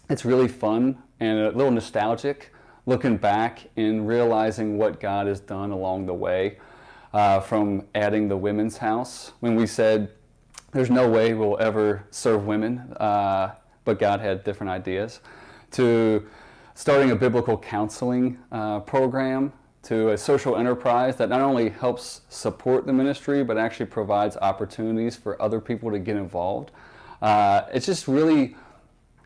it's really fun and a little nostalgic looking back and realizing what God has done along the way, from adding the women's house when we said there's no way we'll ever serve women, but God had different ideas, to starting a biblical counseling program, to a social enterprise that not only helps support the ministry but actually provides opportunities for other people to get involved. It's just really,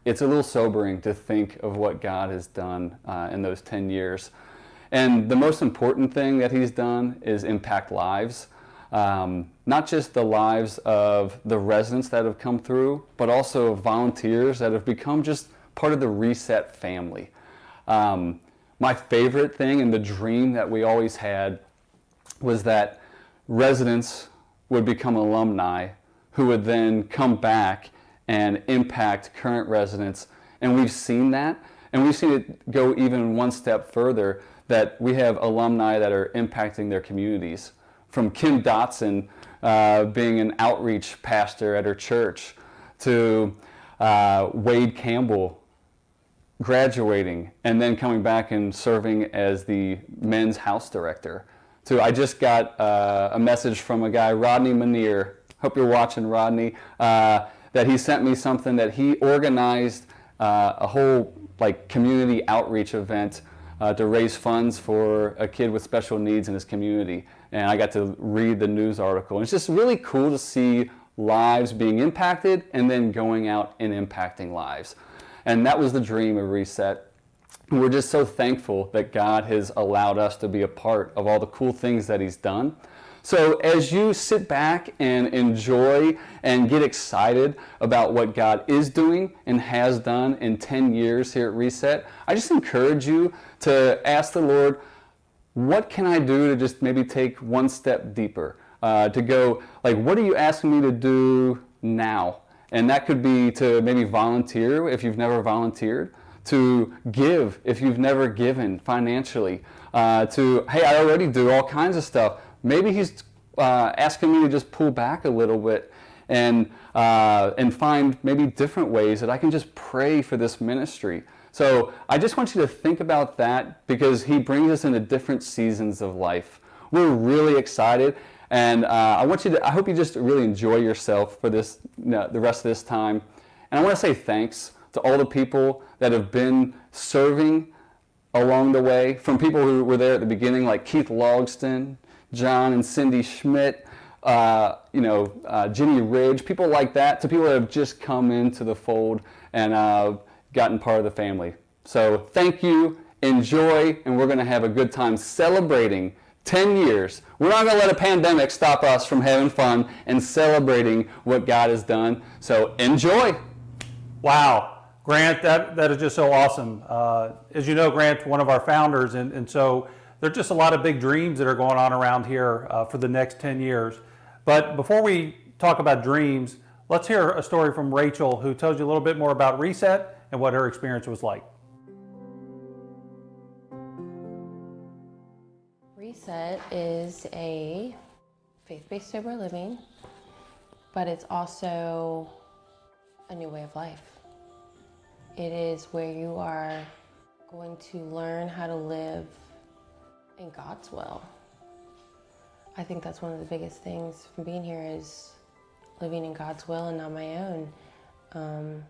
it's a little sobering to think of what God has done in those 10 years. And the most important thing that he's done is impact lives. Not just the lives of the residents that have come through, but also volunteers that have become just part of the Reset family. My favorite thing and the dream that we always had was that residents would become alumni who would then come back and impact current residents. And we've seen that, and we've seen it go even one step further, that we have alumni that are impacting their communities. From Kim Dotson being an outreach pastor at her church, to Wade Campbell graduating and then coming back and serving as the men's house director. So I just got a message from a guy, Rodney Manier. Hope you're watching, Rodney. That he sent me something that he organized a whole community outreach event to raise funds for a kid with special needs in his community. And I got to read the news article. And it's just really cool to see lives being impacted and then going out and impacting lives. And that was the dream of Reset. And we're just so thankful that God has allowed us to be a part of all the cool things that he's done. So as you sit back and enjoy and get excited about what God is doing and has done in 10 years here at Reset, I just encourage you to ask the Lord, what can I do to just maybe take one step deeper? To go, what are you asking me to do now? And that could be to maybe volunteer if you've never volunteered, to give if you've never given financially, to, hey, I already do all kinds of stuff. Maybe he's asking me to just pull back a little bit and find maybe different ways that I can just pray for this ministry. So I just want you to think about that, because he brings us into different seasons of life. We're really excited, and I hope you just really enjoy yourself for this, the rest of this time. And I want to say thanks to all the people that have been serving along the way, from people who were there at the beginning, like Keith Logston, John and Cindy Schmidt, Ginny Ridge, people like that, to people that have just come into the fold and gotten part of the family. So thank you, enjoy, and we're going to have a good time celebrating 10 years. We're not going to let a pandemic stop us from having fun and celebrating what God has done. So enjoy. Wow. Grant, that is just so awesome. As you know, Grant's one of our founders, and so there are just a lot of big dreams that are going on around here for the next 10 years. But before we talk about dreams, let's hear a story from Rachel, who tells you a little bit more about Reset and what her experience was like. Reset is a faith-based sober living, but it's also a new way of life. It is where you are going to learn how to live in God's will. I think that's one of the biggest things from being here, is living in God's will and not my own.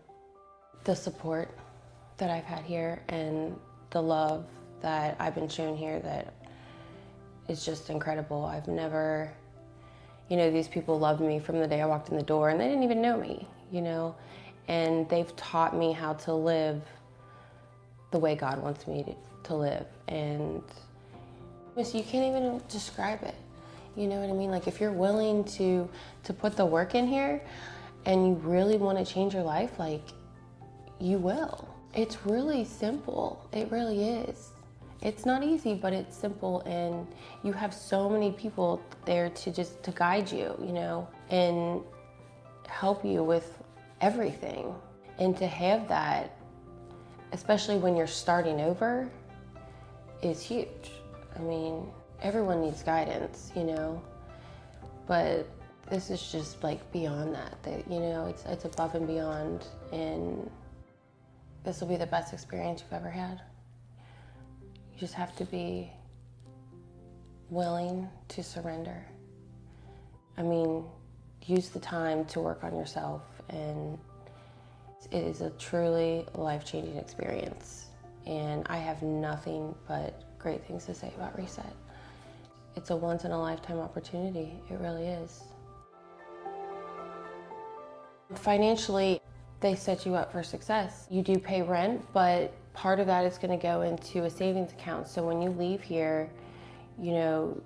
The support that I've had here and the love that I've been shown here, that is just incredible. I've never, these people loved me from the day I walked in the door, and they didn't even know me, and they've taught me how to live the way God wants me to live. And you can't even describe it. You know what I mean? If you're willing to put the work in here and you really want to change your life, you will. It's really simple. It really is. It's not easy, but it's simple, and you have so many people there to guide you, and help you with everything. And to have that, especially when you're starting over, is huge. I mean, everyone needs guidance, but this is just beyond that, it's above and beyond, and this will be the best experience you've ever had. You just have to be willing to surrender. I mean, use the time to work on yourself, and it is a truly life-changing experience. And I have nothing but great things to say about Reset. It's a once-in-a-lifetime opportunity. It really is. Financially, they set you up for success. You do pay rent, but part of that is going to go into a savings account. So when you leave here, you know,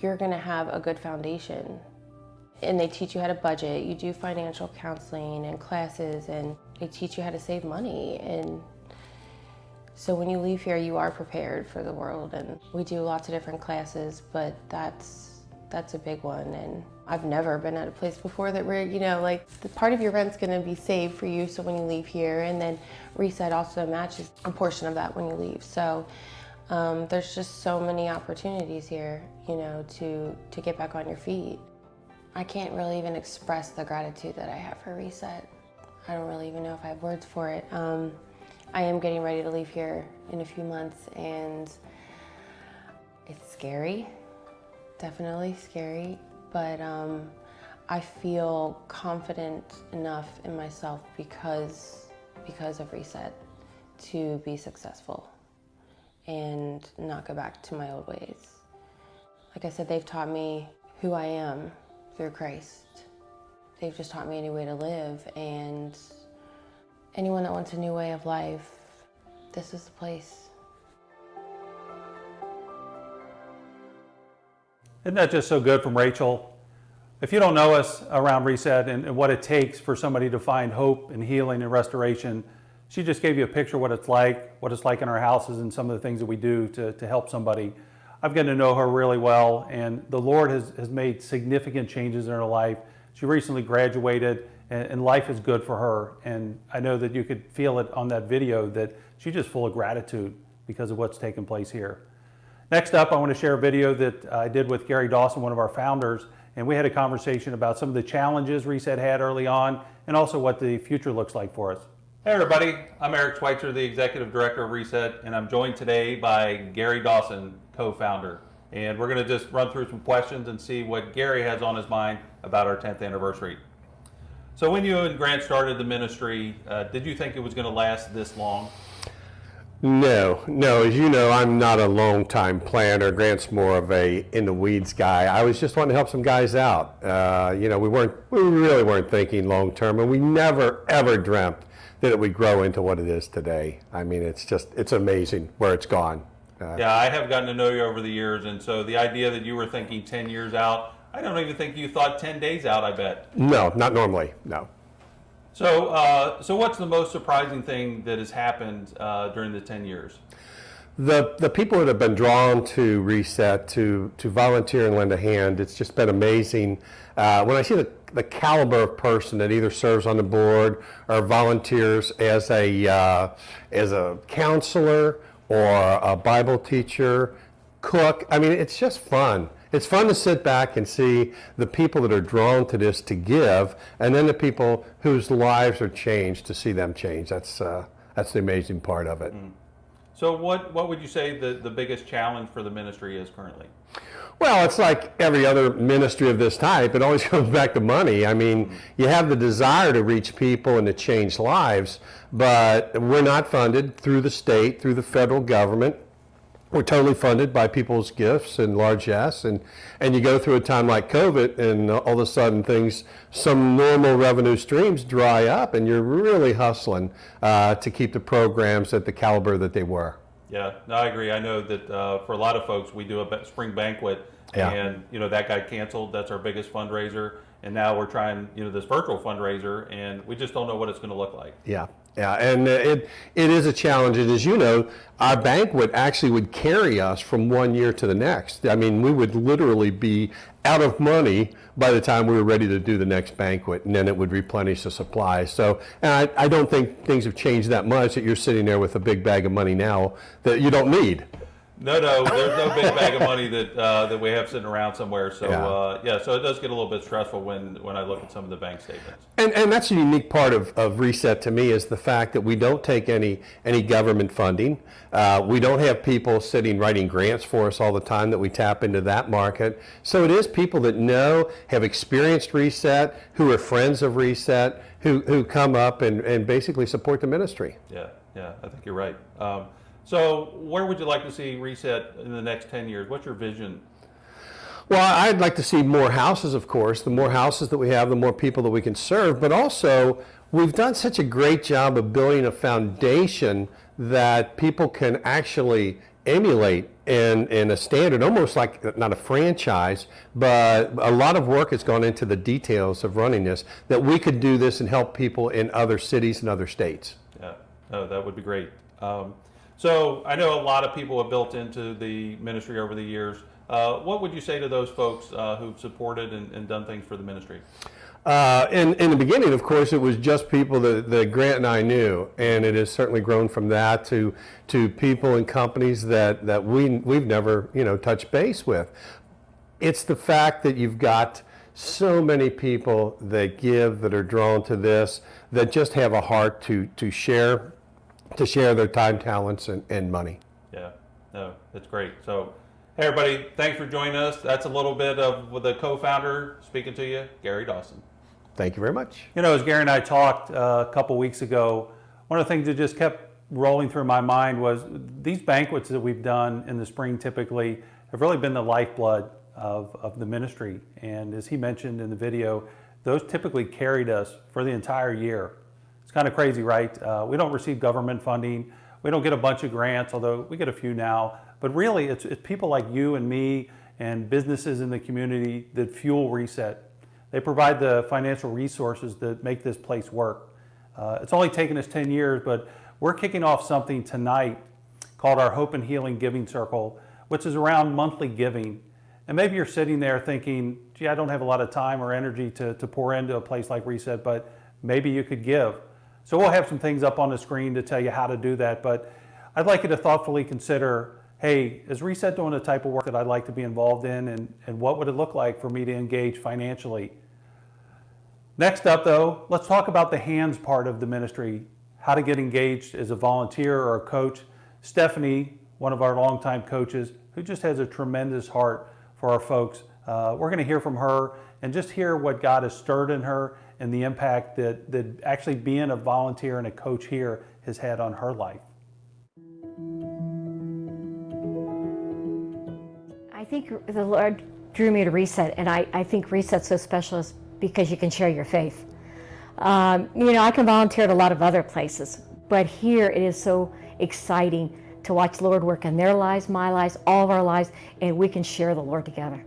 you're going to have a good foundation. And they teach you how to budget. You do financial counseling and classes, and they teach you how to save money. And so when you leave here, you are prepared for the world. And we do lots of different classes, but that's a big one. And I've never been at a place before that where, you know, like the part of your rent's gonna be saved for you, so when you leave here, and then Reset also matches a portion of that when you leave. So there's just so many opportunities here, you know, to get back on your feet. I can't really even express the gratitude that I have for Reset. I don't really even know if I have words for it. I am getting ready to leave here in a few months, and it's scary, definitely scary, but I feel confident enough in myself because of Reset to be successful and not go back to my old ways. Like I said, they've taught me who I am through Christ. They've just taught me a new way to live, and anyone that wants a new way of life, this is the place. Isn't that just so good from Rachel? If you don't know us around Reset and what it takes for somebody to find hope and healing and restoration, she just gave you a picture of what it's like in our houses and some of the things that we do to help somebody. I've gotten to know her really well, and the Lord has made significant changes in her life. She recently graduated, and life is good for her. And I know that you could feel it on that video that she's just full of gratitude because of what's taken place here. Next up, I want to share a video that I did with Gary Dawson, one of our founders, and we had a conversation about some of the challenges Reset had early on and also what the future looks like for us. Hey everybody, I'm Eric Schweitzer, the Executive Director of Reset, and I'm joined today by Gary Dawson, co-founder. And we're going to just run through some questions and see what Gary has on his mind about our 10th anniversary. So when you and Grant started the ministry, did you think it was going to last this long? No. As you know, I'm not a long-time planner. Grant's more of a in-the-weeds guy. I was just wanting to help some guys out. You know, we really weren't thinking long-term, and we never ever dreamt that it would grow into what it is today. I mean, it's amazing where it's gone. Yeah, I have gotten to know you over the years, and so the idea that you were thinking 10 years out, I don't even think you thought 10 days out, I bet. No, not normally, no. So what's the most surprising thing that has happened during the 10 years? The people that have been drawn to Reset, to volunteer and lend a hand, it's just been amazing. When I see the caliber of person that either serves on the board or volunteers as a counselor or a Bible teacher, cook, I mean, it's just fun. It's fun to sit back and see the people that are drawn to this to give, and then the people whose lives are changed to see them change. That's the amazing part of it. So what would you say the biggest challenge for the ministry is currently? Well, it's like every other ministry of this type. It always comes back to money. I mean, you have the desire to reach people and to change lives, but we're not funded through the state, through the federal government. We're totally funded by people's gifts and largesse, and you go through a time like COVID, and all of a sudden some normal revenue streams dry up, and you're really hustling to keep the programs at the caliber that they were. Yeah, no, I agree. I know that for a lot of folks, we do a spring banquet, and you know that got canceled. That's our biggest fundraiser, and now we're trying this virtual fundraiser, and we just don't know what it's going to look like. Yeah, and it is a challenge. And as you know, our banquet actually would carry us from one year to the next. I mean, we would literally be out of money by the time we were ready to do the next banquet, and then it would replenish the supply. So, and I don't think things have changed that much that you're sitting there with a big bag of money now that you don't need. No, there's no big bag of money that we have sitting around somewhere. So so it does get a little bit stressful when I look at some of the bank statements. And that's a unique part of Reset to me, is the fact that we don't take any government funding. We don't have people sitting writing grants for us all the time that we tap into that market. So it is people that know, have experienced Reset, who are friends of Reset, who come up and basically support the ministry. Yeah, I think you're right. So where would you like to see Reset in the next 10 years? What's your vision? Well, I'd like to see more houses, of course. The more houses that we have, the more people that we can serve. But also, we've done such a great job of building a foundation that people can actually emulate in a standard, almost like not a franchise, but a lot of work has gone into the details of running this, that we could do this and help people in other cities and other states. Yeah, that would be great. So I know a lot of people have built into the ministry over the years. What would you say to those folks who've supported and done things for the ministry? In the beginning, of course, it was just people that Grant and I knew, and it has certainly grown from that to people and companies that we've never touched base with. It's the fact that you've got so many people that give, that are drawn to this, that just have a heart to share their time, talents, and money. Yeah, no, that's great. So, hey everybody, thanks for joining us. That's a little bit of the co-founder speaking to you, Gary Dawson. Thank you very much. As Gary and I talked a couple weeks ago, one of the things that just kept rolling through my mind was these banquets that we've done in the spring typically have really been the lifeblood of the ministry. And as he mentioned in the video, those typically carried us for the entire year. It's kind of crazy, right? We don't receive government funding. We don't get a bunch of grants, although we get a few now. But really, it's people like you and me and businesses in the community that fuel Reset. They provide the financial resources that make this place work. It's only taken us 10 years, but we're kicking off something tonight called our Hope and Healing Giving Circle, which is around monthly giving. And maybe you're sitting there thinking, gee, I don't have a lot of time or energy to pour into a place like Reset, but maybe you could give. So we'll have some things up on the screen to tell you how to do that, but I'd like you to thoughtfully consider, hey, is Reset doing the type of work that I'd like to be involved in, and what would it look like for me to engage financially? Next up though, let's talk about the hands part of the ministry, how to get engaged as a volunteer or a coach. Stephanie, one of our longtime coaches, who just has a tremendous heart for our folks. We're gonna hear from her and just hear what God has stirred in her and the impact that actually being a volunteer and a coach here has had on her life. I think the Lord drew me to Reset, and I think Reset's so special is because you can share your faith. I can volunteer at a lot of other places, but here it is so exciting to watch the Lord work in their lives, my lives, all of our lives, and we can share the Lord together.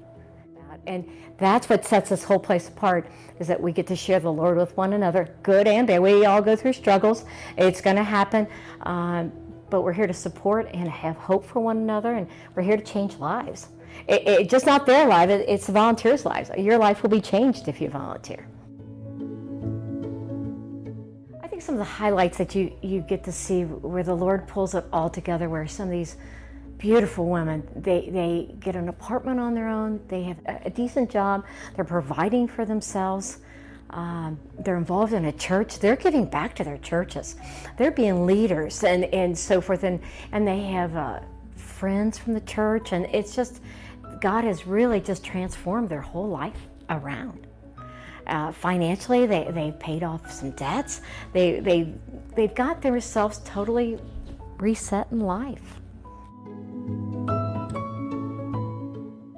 And that's what sets this whole place apart, is that we get to share the Lord with one another, good and bad. We all go through struggles. It's going to happen, but we're here to support and have hope for one another, and we're here to change lives. It just not their life, it's the volunteers' lives. Your life will be changed if you volunteer. I think some of the highlights that you get to see where the Lord pulls it all together, where some of these beautiful women, they get an apartment on their own, they have a decent job, they're providing for themselves, they're involved in a church, they're giving back to their churches, they're being leaders and so forth, and they have friends from the church, and it's just, God has really just transformed their whole life around. Financially, they've paid off some debts, they've got themselves totally reset in life.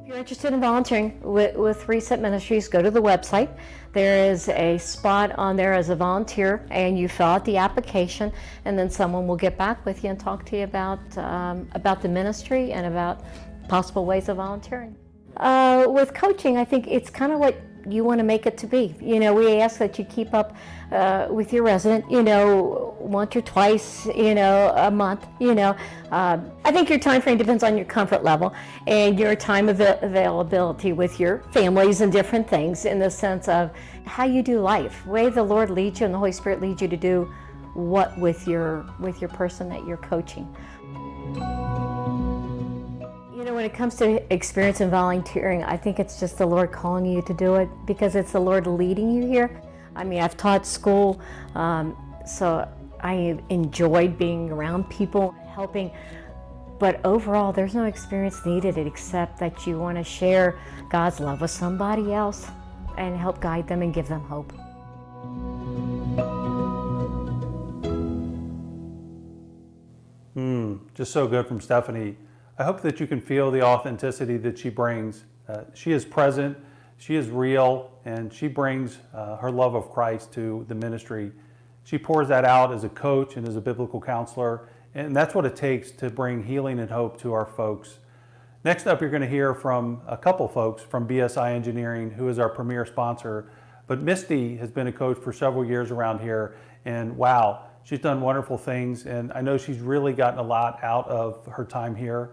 If you're interested in volunteering with Reset Ministries, go to the website. There is a spot on there as a volunteer, and you fill out the application, and then someone will get back with you and talk to you about the ministry and about possible ways of volunteering. With coaching, I think it's kind of what you want to make it to be. We ask that you keep up with your resident, once or twice, a month, I think your time frame depends on your comfort level and your time availability with your families and different things, in the sense of how you do life, the way the Lord leads you and the Holy Spirit leads you to do what with your person that you're coaching. when it comes to experience in volunteering, I think it's just the Lord calling you to do it because it's the Lord leading you here. I mean, I've taught school, so I enjoyed being around people, helping, but overall, there's no experience needed except that you want to share God's love with somebody else and help guide them and give them hope. Just so good from Stephanie. I hope that you can feel the authenticity that she brings. She is present, she is real, and she brings her love of Christ to the ministry. She pours that out as a coach and as a biblical counselor, and that's what it takes to bring healing and hope to our folks. Next up, you're going to hear from a couple folks from BSI Engineering, who is our premier sponsor. But Misty has been a coach for several years around here, and wow, she's done wonderful things, and I know she's really gotten a lot out of her time here.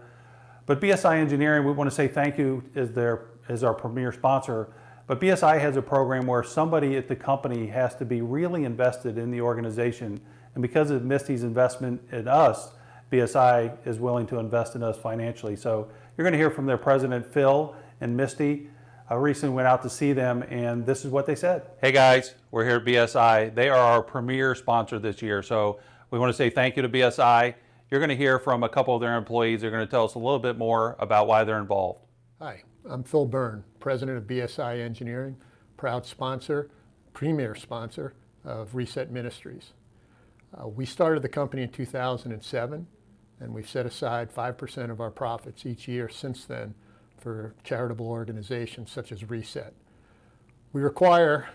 But BSI Engineering, we want to say thank you as our premier sponsor. But BSI has a program where somebody at the company has to be really invested in the organization. And because of Misty's investment in us, BSI is willing to invest in us financially. So you're going to hear from their president, Phil, and Misty. I recently went out to see them, and this is what they said. Hey guys, we're here at BSI. They are our premier sponsor this year. So we want to say thank you to BSI. You're going to hear from a couple of their employees. They're going to tell us a little bit more about why they're involved. Hi, I'm Phil Byrne, president of BSI Engineering, proud sponsor, premier sponsor of Reset Ministries. We started the company in 2007, and we've set aside 5% of our profits each year since then for charitable organizations such as Reset. We require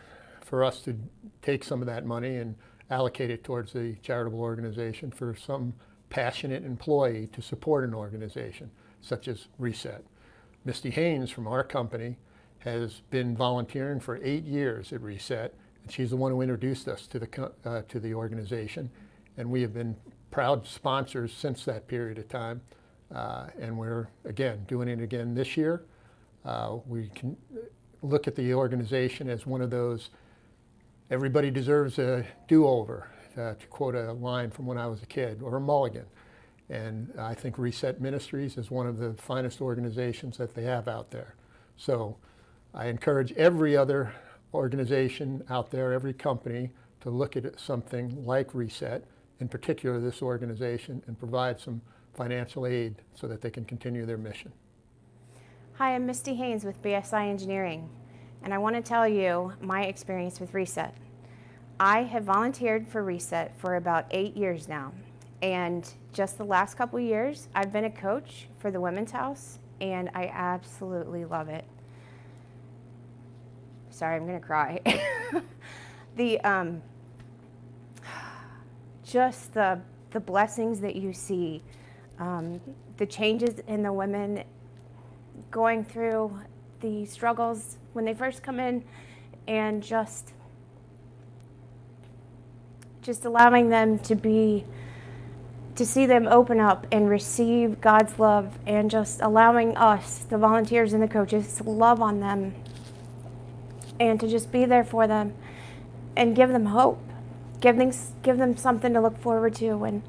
for us to take some of that money and allocate it towards the charitable organization for some passionate employee to support an organization such as Reset. Misty Haynes from our company has been volunteering for 8 years at Reset, and she's the one who introduced us to the organization, and we have been proud sponsors since that period of time, and we're again doing it again this year. We can look at the organization as one of those everybody deserves a do-over, to quote a line from when I was a kid, or a mulligan. And I think Reset Ministries is one of the finest organizations that they have out there. So I encourage every other organization out there, every company, to look at something like Reset, in particular this organization, and provide some financial aid so that they can continue their mission. Hi, I'm Misty Haynes with BSI Engineering, and I want to tell you my experience with Reset. I have volunteered for Reset for about 8 years now, and just the last couple years I've been a coach for the Women's House, and I absolutely love it. Sorry, I'm gonna cry. Just the blessings that you see, the changes in the women going through the struggles when they first come in, and just allowing them to see them open up and receive God's love, and just allowing us, the volunteers and the coaches, to love on them and to just be there for them and give them hope, give them something to look forward to. And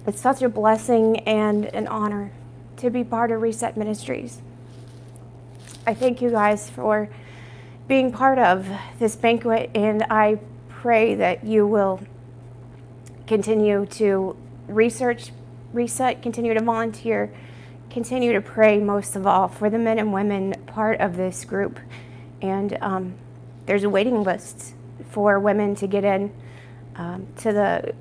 it's such a blessing and an honor to be part of Reset Ministries. I thank you guys for being part of this banquet, and I pray that you will continue to research Reset, continue to volunteer, continue to pray most of all for the men and women part of this group. And there's a waiting list for women to get in to the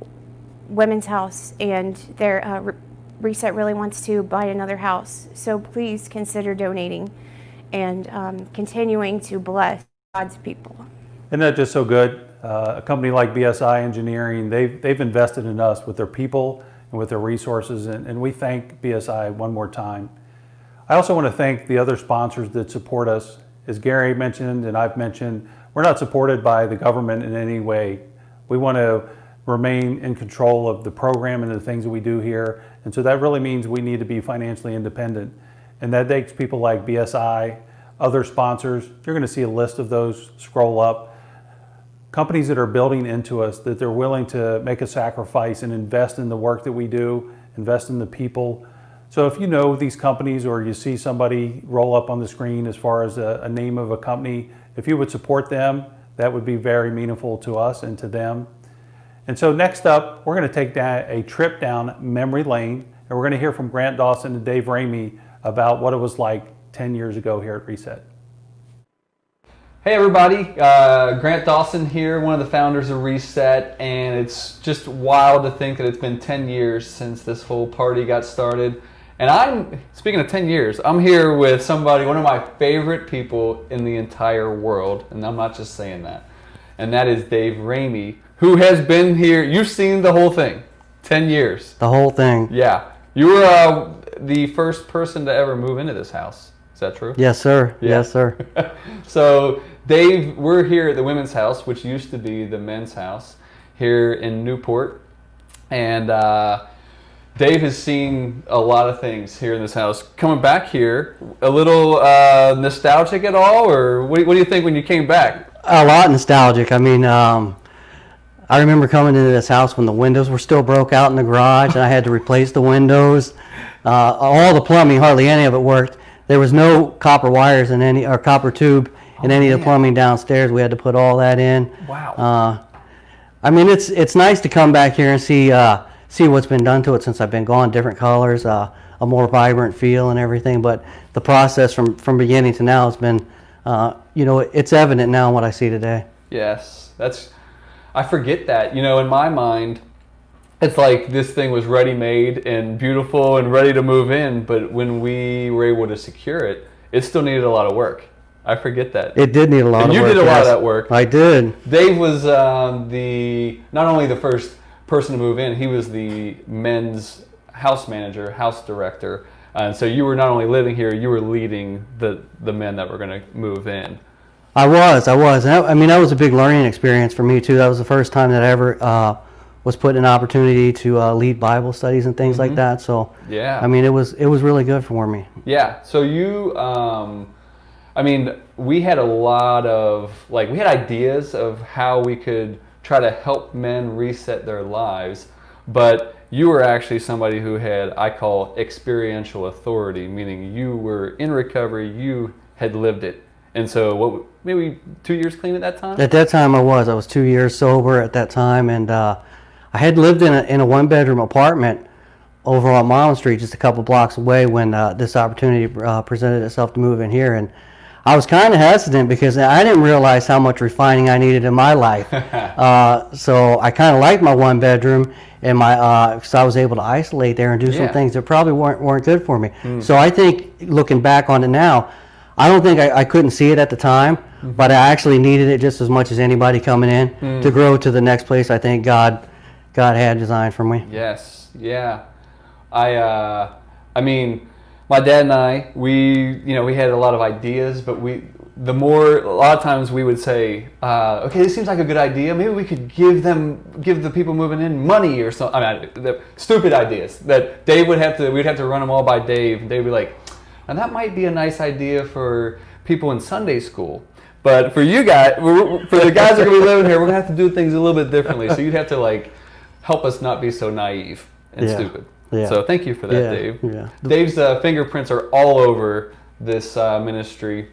Women's House, and their Reset really wants to buy another house. So please consider donating and continuing to bless God's people. Isn't that just so good? A company like BSI Engineering, they've invested in us with their people and with their resources, and we thank BSI one more time. I also want to thank the other sponsors that support us. As Gary mentioned and I've mentioned, we're not supported by the government in any way. We want to remain in control of the program and the things that we do here, and so that really means we need to be financially independent. And that takes people like BSI, other sponsors. You're going to see a list of those scroll up. Companies that are building into us, that they're willing to make a sacrifice and invest in the work that we do, invest in the people, So if you know these companies or you see somebody roll up on the screen as far as a name of a company, if you would support them, that would be very meaningful to us and to them. And so next up, we're going to take a trip down memory lane, and we're going to hear from Grant Dawson and Dave Ramey about what it was like 10 years ago here at Reset. Hey everybody, Grant Dawson here, one of the founders of Reset, and it's just wild to think that it's been 10 years since this whole party got started. And speaking of 10 years, I'm here with somebody, one of my favorite people in the entire world, and I'm not just saying that, and that is Dave Ramey, who has been here. You've seen the whole thing, 10 years. The whole thing. Yeah. You were the first person to ever move into this house. Is that true? Yes, sir. Yeah. Yes, sir. So, Dave, we're here at the women's house, which used to be the men's house here in Newport. And Dave has seen a lot of things here in this house. Coming back here, a little nostalgic at all? Or what do you think when you came back? A lot nostalgic. I mean, I remember coming into this house when the windows were still broke out in the garage, and I had to replace the windows. All the plumbing, hardly any of it worked. There was no copper wires in any, or copper tube in any of the plumbing downstairs. We had to put all that in. Wow. I mean, it's nice to come back here and see what's been done to it since I've been gone. Different colors, a more vibrant feel and everything. But the process from beginning to now has been, it's evident now in what I see today. Yes, I forget that. In my mind, it's like this thing was ready-made and beautiful and ready to move in, but when we were able to secure it, it still needed a lot of work. I forget that. It did need a lot of work. And you did a lot of that work. I did. Dave was not only the first person to move in, he was the men's house manager, house director. And so you were not only living here, you were leading the men that were going to move in. I was. And that was a big learning experience for me too. That was the first time that I ever was put in an opportunity to lead Bible studies and things like that. So yeah, I mean, it was really good for me. Yeah. So you, we had a lot of we had ideas of how we could try to help men reset their lives, but you were actually somebody who had, I call, experiential authority, meaning you were in recovery, you had lived it. And so maybe 2 years clean at that time? At that time I was 2 years sober at that time, and I had lived in a one-bedroom apartment over on Mom Street, just a couple blocks away, when this opportunity presented itself to move in here. And I was kind of hesitant because I didn't realize how much refining I needed in my life. So I kind of liked my one bedroom, and because I was able to isolate there and do some things that probably weren't good for me. So I think, looking back on it now, I don't think I couldn't see it at the time, but I actually needed it just as much as anybody coming in to grow to the next place I think God had designed for me. Yes, yeah. My dad and I, we had a lot of ideas, but a lot of times we would say, okay, this seems like a good idea. Maybe we could give the people moving in money or something. The stupid ideas that we'd have to run them all by Dave. And Dave would be like, now that might be a nice idea for people in Sunday school. But for you guys, for the guys that are going to be living here, we're going to have to do things a little bit differently. So you'd have to help us not be so naive and stupid. Yeah. So thank you for that, Dave. Yeah. Dave's fingerprints are all over this ministry,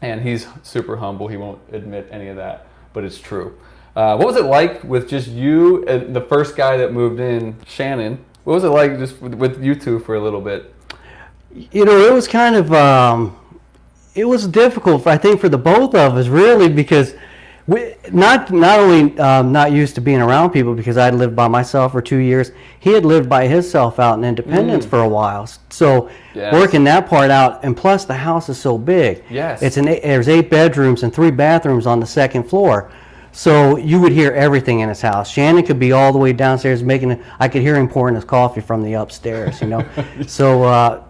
and he's super humble. He won't admit any of that, but it's true. What was it like with just you and the first guy that moved in, Shannon? What was it like just with you two for a little bit? It was kind of, it was difficult, I think, for the both of us, really, because we not only not used to being around people, because I'd lived by myself for 2 years. He had lived by himself out in Independence for a while. So working that part out, and plus the house is so big. Yes. There's 8 bedrooms and 3 bathrooms on the second floor. So you would hear everything in his house. Shannon could be all the way downstairs I could hear him pouring his coffee from the upstairs, So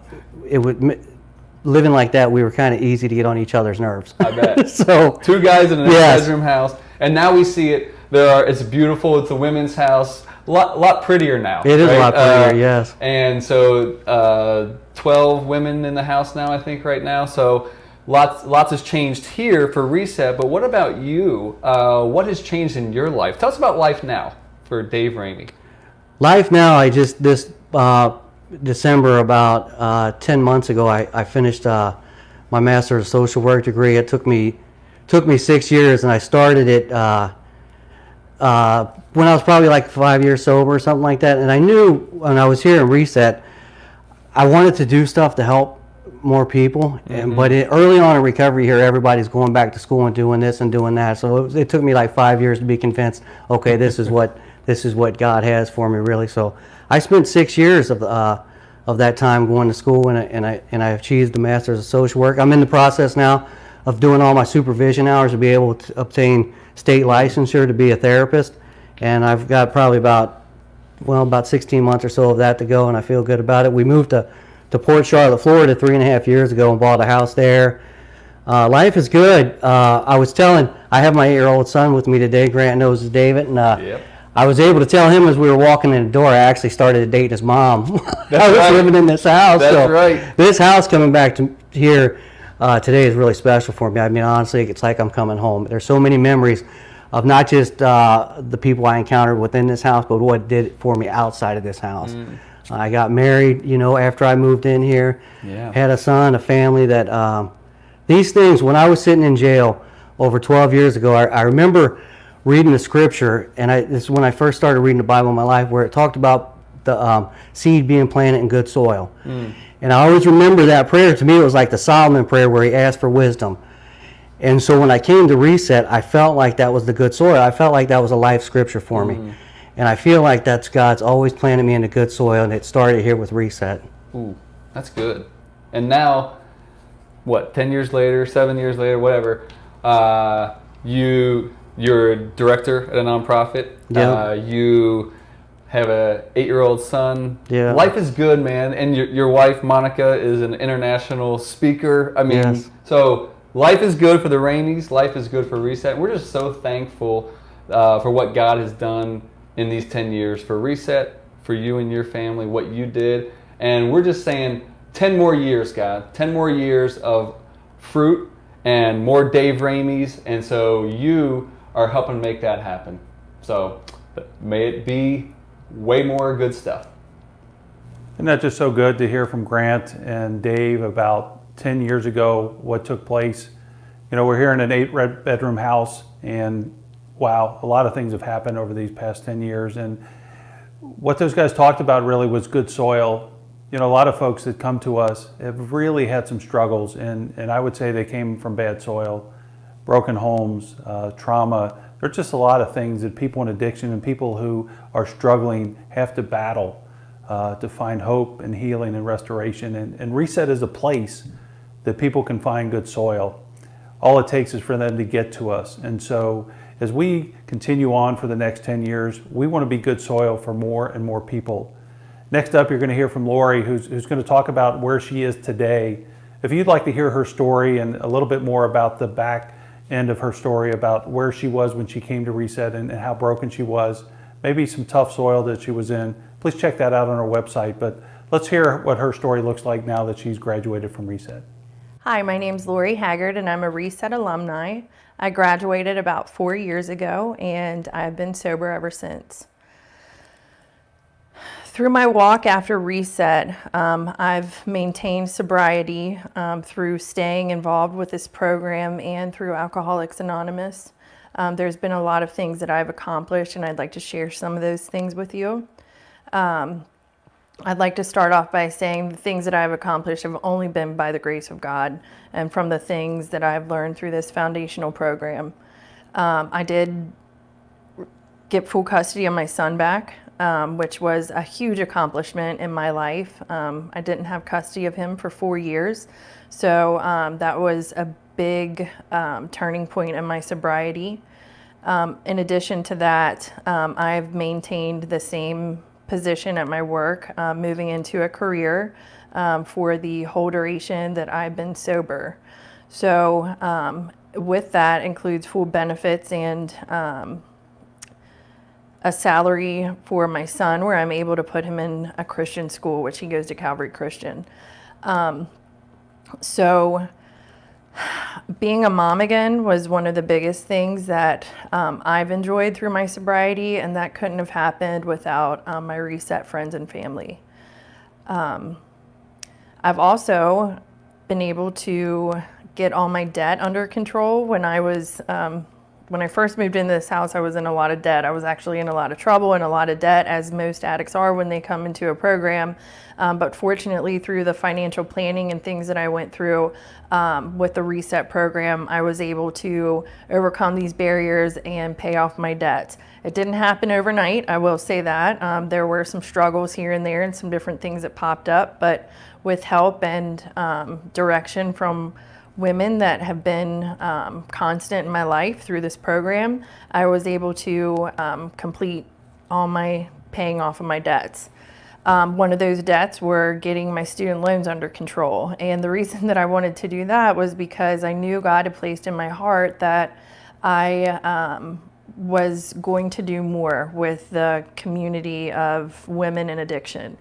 living like that, we were kind of easy to get on each other's nerves. I bet. So 2 guys in an 8-bedroom house, and now we see it. It's beautiful. It's a women's house. Lot prettier now. It is a lot prettier, yes. And so 12 women in the house now, I think, right now. So lots has changed here for Reset. But what about you? What has changed in your life? Tell us about life now for Dave Ramey. Life now, December, about 10 months ago, I finished my Master's of Social Work degree. It took me 6 years, and I started it when I was probably like 5 years sober or something like that. And I knew when I was here in Reset, I wanted to do stuff to help more people. But early on in recovery here, everybody's going back to school and doing this and doing that. So it took me like 5 years to be convinced, okay, this is what God has for me, really. So I spent 6 years of that time going to school, and I achieved the Master's of Social Work. I'm in the process now of doing all my supervision hours to be able to obtain state licensure to be a therapist, and I've got probably about 16 months or so of that to go, and I feel good about it. We moved to Port Charlotte, Florida 3.5 years ago and bought a house there. Life is good. I have my 8-year-old son with me today. Grant knows his David, and I was able to tell him as we were walking in the door, I actually started dating his mom. I was living in this house. That's right. This house coming back to here today is really special for me. I mean, honestly, it's like I'm coming home. There's so many memories of not just the people I encountered within this house, but what it did for me outside of this house. I got married, after I moved in here. Had a son, a family that, these things, when I was sitting in jail over 12 years ago, I remember reading the scripture, and this is when I first started reading the Bible in my life, where it talked about the seed being planted in good soil. And I always remember that prayer. To me, it was like the Solomon prayer where he asked for wisdom. And so when I came to Reset, I felt like that was the good soil. I felt like that was a life scripture for me. And I feel like that's God's always planted me in the good soil, and it started here with Reset. Ooh, that's good. And now, 10 years later, 7 years later, whatever, you're a director at a nonprofit. You have a 8-year-old son. Life is good, man. And your wife, Monica, is an international speaker. I mean, so life is good for the Rainies. Life is good for Reset. We're just so thankful for what God has done in these 10 years for Reset, for you and your family, what you did. And we're just saying 10 more years, God. 10 more years of fruit and more Dave Ramies. And so you are helping make that happen. So may it be way more good stuff. Isn't that just so good to hear from Grant and Dave about 10 years ago, what took place? We're here in an 8-bedroom house, and wow, a lot of things have happened over these past 10 years. And what those guys talked about really was good soil. A lot of folks that come to us have really had some struggles, and I would say they came from bad soil, broken homes, trauma. There's just a lot of things that people in addiction and people who are struggling have to battle to find hope and healing and restoration. And Reset is a place that people can find good soil. All it takes is for them to get to us. And so as we continue on for the next 10 years, we want to be good soil for more and more people. Next up, you're going to hear from Lori, who's going to talk about where she is today. If you'd like to hear her story and a little bit more about the back end of her story, about where she was when she came to Reset and how broken she was, maybe some tough soil that she was in, please check that out on our website. But let's hear what her story looks like now that she's graduated from Reset. Hi, my name's Lori Haggard, and I'm a Reset alumni. I graduated about 4 years ago, and I've been sober ever since. Through my walk after Reset, I've maintained sobriety through staying involved with this program and through Alcoholics Anonymous. There's been a lot of things that I've accomplished, and I'd like to share some of those things with you. I'd like to start off by saying the things that I've accomplished have only been by the grace of God and from the things that I've learned through this foundational program. I did get full custody of my son back, which was a huge accomplishment in my life. I didn't have custody of him for 4 years, so that was a big turning point in my sobriety. In addition to that, I've maintained the same position at my work, moving into a career for the whole duration that I've been sober. So with that includes full benefits and a salary for my son, where I'm able to put him in a Christian school, which he goes to Calvary Christian. So being a mom again was one of the biggest things that I've enjoyed through my sobriety, and that couldn't have happened without my Reset friends and family. I've also been able to get all my debt under control. When I first moved into this house, I was in a lot of debt. I was actually in a lot of trouble and a lot of debt, as most addicts are when they come into a program. But fortunately, through the financial planning and things that I went through with the Reset program, I was able to overcome these barriers and pay off my debts. It didn't happen overnight, I will say that. There were some struggles here and there and some different things that popped up, but with help and direction from women that have been constant in my life through this program, I was able to complete all my paying off of my debts. One of those debts were getting my student loans under control. And the reason that I wanted to do that was because I knew God had placed in my heart that I was going to do more with the community of women in addiction.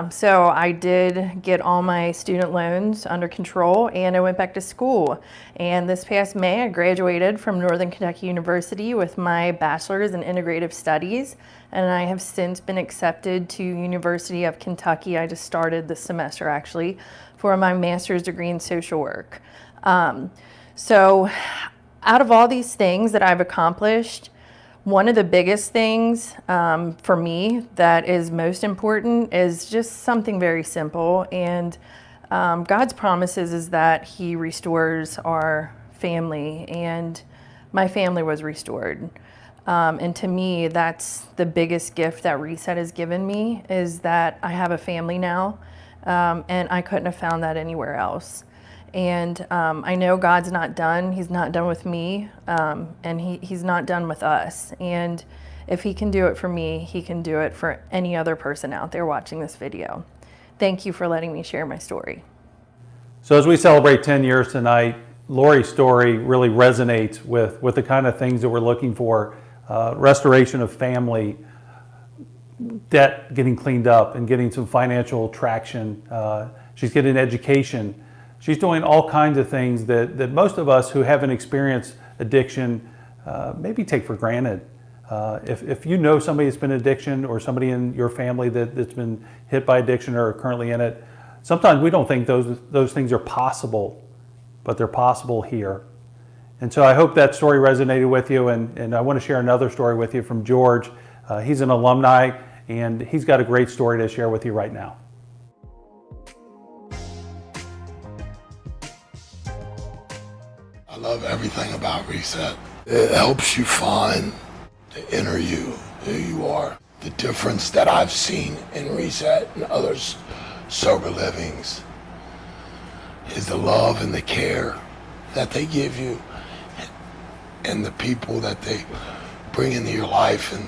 So I did get all my student loans under control, and I went back to school. And this past May, I graduated from Northern Kentucky University with my bachelor's in integrative studies, and I have since been accepted to University of Kentucky. I just started this semester actually for my master's degree in social work. So out of all these things that I've accomplished, one of the biggest things for me that is most important is just something very simple. And God's promises is that He restores our family, and my family was restored. And to me, that's the biggest gift that Reset has given me, is that I have a family now, and I couldn't have found that anywhere else. And I know God's not done. He's not done with me, and He's not done with us. And if He can do it for me, He can do it for any other person out there watching this video. Thank you for letting me share my story. So as we celebrate 10 years tonight, Lori's story really resonates with the kind of things that we're looking for. Restoration of family, debt getting cleaned up and getting some financial traction. She's getting education. She's doing all kinds of things that most of us who haven't experienced addiction maybe take for granted. If you know somebody that's been in addiction, or somebody in your family that's been hit by addiction or are currently in it, sometimes we don't think those things are possible, but they're possible here. And so I hope that story resonated with you, and I want to share another story with you from George. He's an alumni, and he's got a great story to share with you right now. I love everything about Reset. It helps you find the inner you, who you are. The difference that I've seen in Reset and others' sober livings is the love and the care that they give you, and the people that they bring into your life, and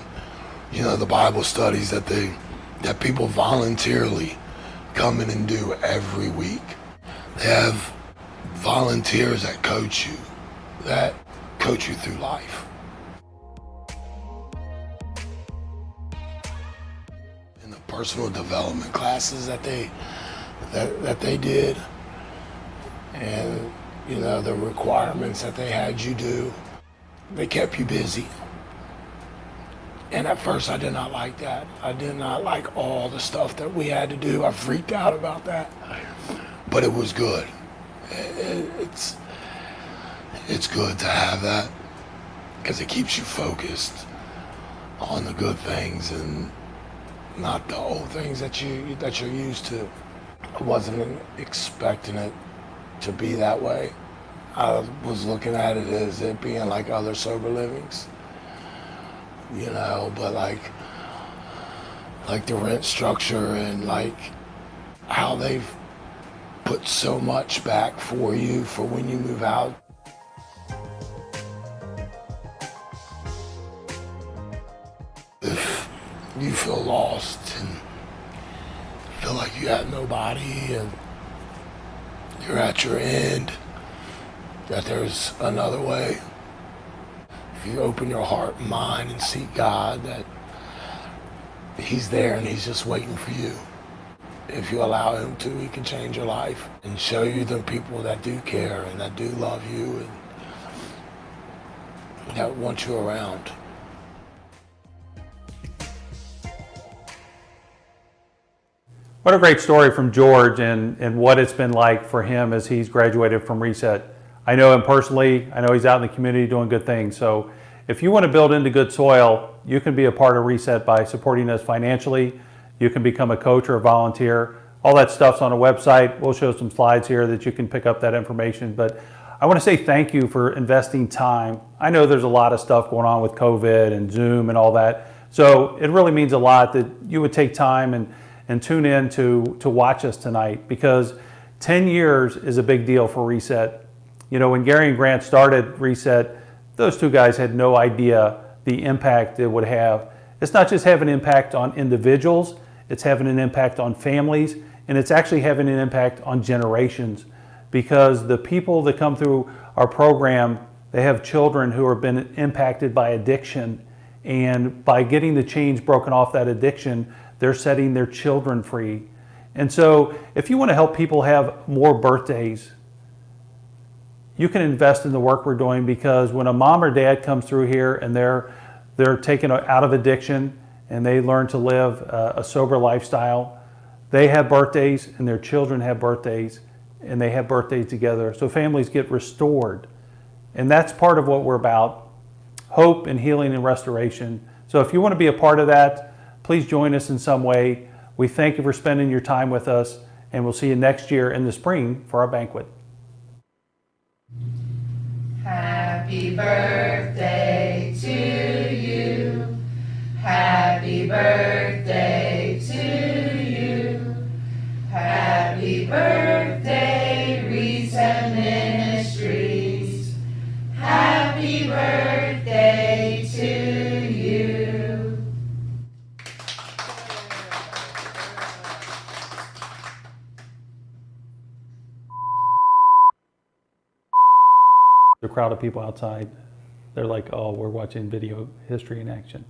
the Bible studies that people voluntarily come in and do every week. They have volunteers that coach you through life. And the personal development classes that they did, and the requirements that they had you do, they kept you busy. And at first I did not like that. I did not like all the stuff that we had to do. I freaked out about that. But it was good. It's good to have that, because it keeps you focused on the good things and not the old things that you're used to. I wasn't expecting it to be that way. I was looking at it as it being like other sober livings, but like the rent structure, and like how they've put so much back for you for when you move out. If you feel lost and feel like you have nobody and you're at your end, that there's another way. If you open your heart and mind and seek God, that He's there and He's just waiting for you. If you allow Him to, He can change your life and show you the people that do care and that do love you and that want you around. What a great story from George and what it's been like for him as he's graduated from Reset. I know him personally. I know he's out in the community doing good things. So if you want to build into good soil, you can be a part of Reset by supporting us financially. You can become a coach or a volunteer. All that stuff's on a website. We'll show some slides here that you can pick up that information. But I want to say thank you for investing time. I know there's a lot of stuff going on with COVID and Zoom and all that. So it really means a lot that you would take time and tune in to watch us tonight, because 10 years is a big deal for Reset. You know, when Gary and Grant started Reset, those two guys had no idea the impact it would have. It's not just having an impact on individuals, it's having an impact on families, and it's actually having an impact on generations, because the people that come through our program, they have children who have been impacted by addiction, and by getting the chains broken off that addiction, they're setting their children free. And so if you want to help people have more birthdays, you can invest in the work we're doing, because when a mom or dad comes through here and they're taken out of addiction and they learn to live a sober lifestyle, they have birthdays and their children have birthdays and they have birthdays together. So families get restored. And that's part of what we're about, hope and healing and restoration. So if you want to be a part of that, please join us in some way. We thank you for spending your time with us, and we'll see you next year in the spring for our banquet. Happy birthday to you. Happy birthday to you. Happy birthday, Reset Ministries. Happy birthday to you. The crowd of people outside, they're like, oh, we're watching video history in action.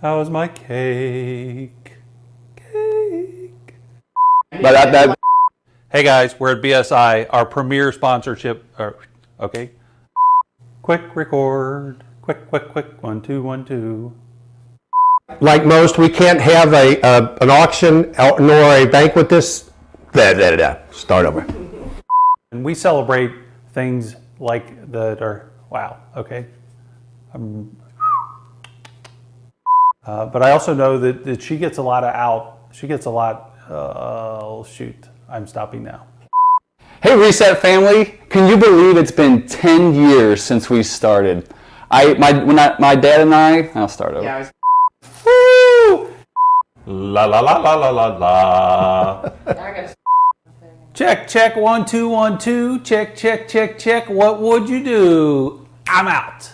How's my cake? Cake. Hey guys, we're at BSI, our premier sponsorship. Okay. Quick record. Quick. 1, 2, 1, 2. Like most, we can't have an auction nor a banquet this. Start over. And we celebrate things like that are, wow, okay. But I also know that she gets a lot oh shoot, I'm stopping now. Hey Reset family, can you believe it's been 10 years since we started? My dad and I'll start over. Yeah, Woo! La la la la la la la. Check, 1, 2, 1, 2. Check. What would you do? I'm out.